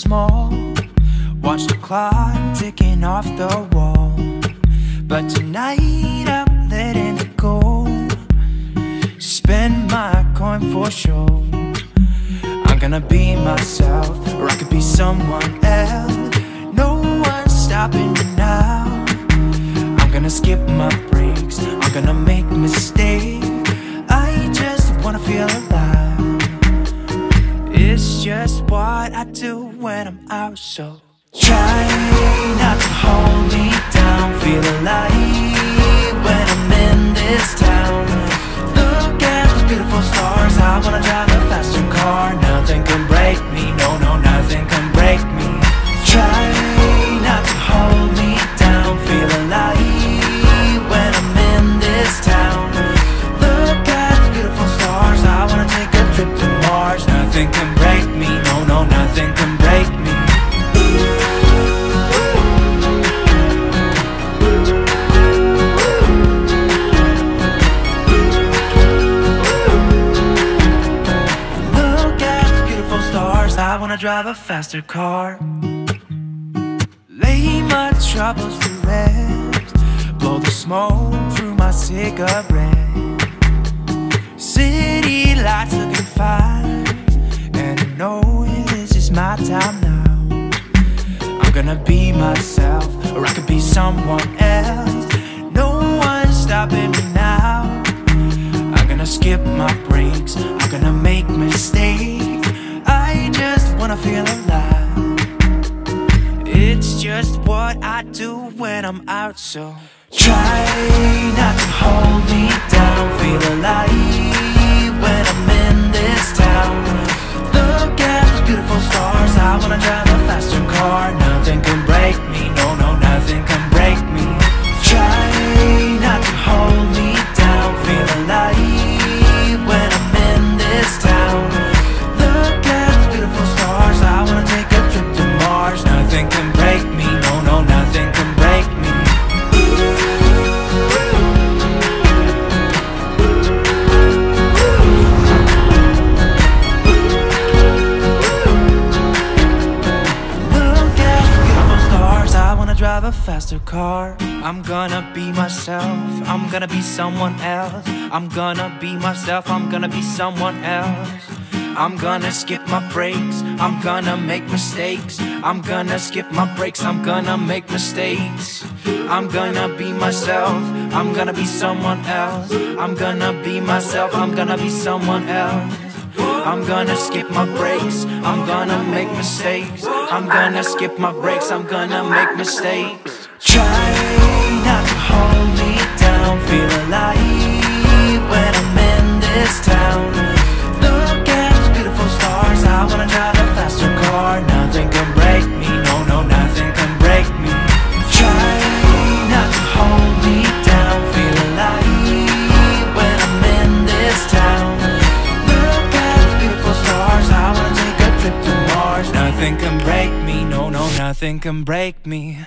small. Watch the clock ticking off the wall. But tonight I'm letting it go. Spend my coin for sure. I'm gonna be myself, or I could be someone else. No one's stopping me now. I'm gonna skip my breaks, I'm gonna make mistakes. I just wanna feel alive. It's just what I do when I'm out, so try not to hold me down. Feel alive when I'm in this town. Look at those beautiful stars. I wanna drive a faster car. Nothing can break me, no, no, nothing can break me. Try not to hold me down. Feel alive when I'm in this town. Look at those beautiful stars. I wanna take a trip to Mars. Nothing can break me, no, no, nothing can break me. I wanna drive a faster car. Lay my troubles to rest. Blow the smoke through my cigarette. City lights looking fine, and I know this is my time now. I'm gonna be myself, or I could be someone else. No one's stopping me now. I'm gonna skip my breaks, I'm gonna make mistakes. I just wanna feel alive. It's just what I do when I'm out, so try not to hold me down. Feel alive when I'm in this town. Look at those beautiful stars. I wanna drive a faster car. Nothing can break me, no, no, nothing can break me. Try not to hold me down. Feel alive when I'm in this town. Look at those beautiful stars. I wanna take a trip to Mars. Nothing can break me, no, no, nothing can break me. Look at those beautiful stars. I wanna drive a faster car. I'm gonna be myself, I'm gonna be someone else. I'm gonna be myself, I'm gonna be someone else. I'm gonna skip my breaks, I'm gonna make mistakes. I'm gonna skip my breaks, I'm gonna make mistakes. I'm gonna be myself, I'm gonna be someone else. I'm gonna be myself, I'm gonna be someone else. I'm gonna skip my breaks, I'm gonna make mistakes. I'm gonna skip my breaks, I'm gonna make mistakes. Try not to hold me down. Feel alive when I'm in this town. Look at those beautiful stars. I wanna drive a faster car. Nothing can break me, no, no, nothing can break me. Try not to hold me down. Feel alive when I'm in this town. Look at those beautiful stars. I wanna take a trip to Mars. Nothing can break me, no, no, nothing can break me.